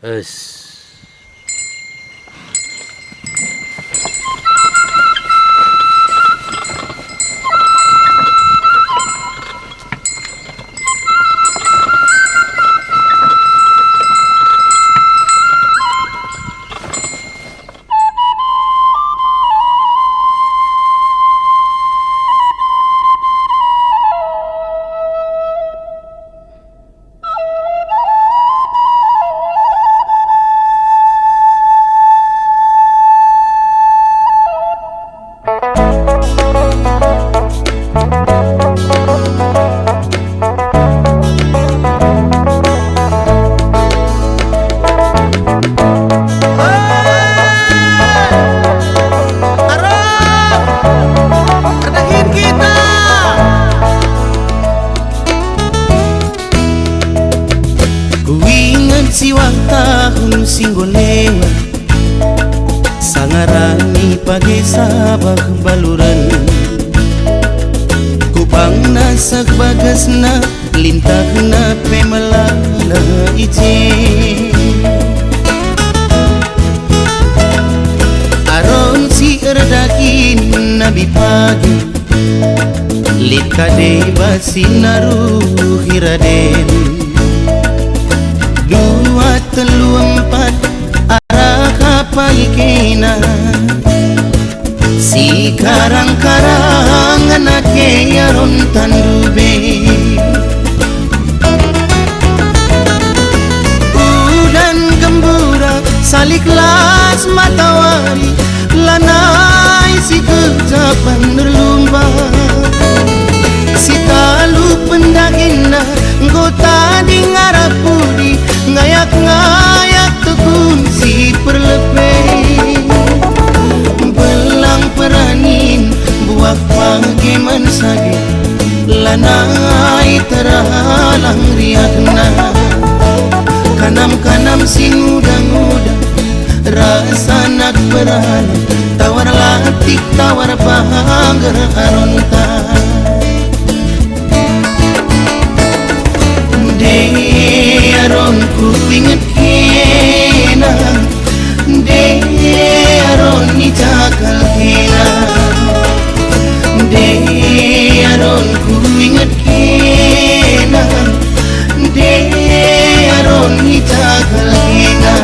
Es. Siwang tahun singgo lewat sangarani pagi sabak baluran kupang nasak bagasna lintahna pemelala ije aron si erdakin nabi pagi likade basinaru hiraden dua telu empat arah kapal kena si karang-karang anake yaron tandube udan gembura saliklas matawari lanai si kejapan nerlumba si talu pendagina ngota di ngarapudi ngayak-ngayak tekun si perlepeh belang peranin buak pagi mansage lanai teralang riakna kanam-kanam si muda-muda rasa nak berala tawar latik tawar pahanggar aronta aron ku inget kena de aron ni cakal kena de aron ku inget kena de aron ni cakal kena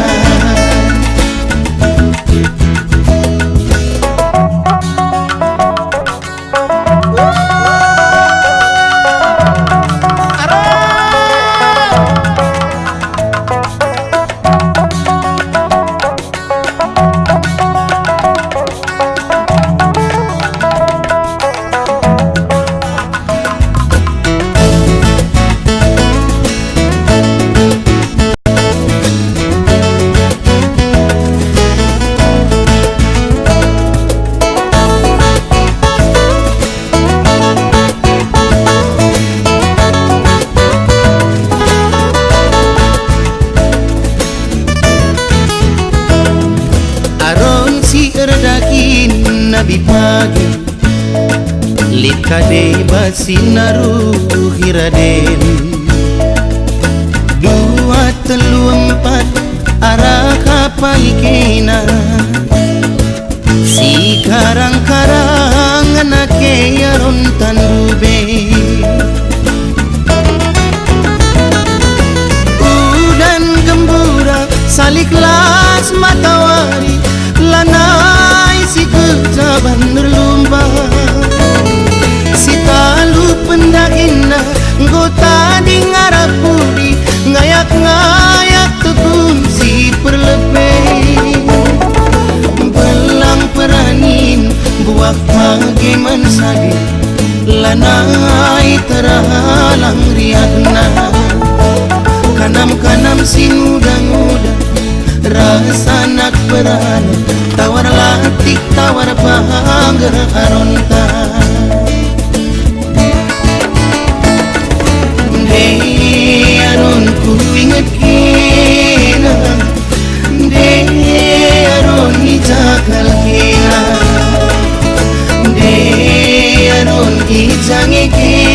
erdakin nabi pagi likade basinaru hiraden dua telu empat arah kapal kena si karang-karang anake yaron tandube udan gembura saliklas matawari lanai si kejaban nerlumba si talu pendagina ngota di ngarapudi ngayak-ngayak tekun si perlepeh belang peranin buak pagi mansage lanai teralang riakna kanam-kanam si muda-muda rasa nak berala tawar latik tawar pahanggar aronta de aron ku inget kena de aron ni cakal kena de aron ijange kena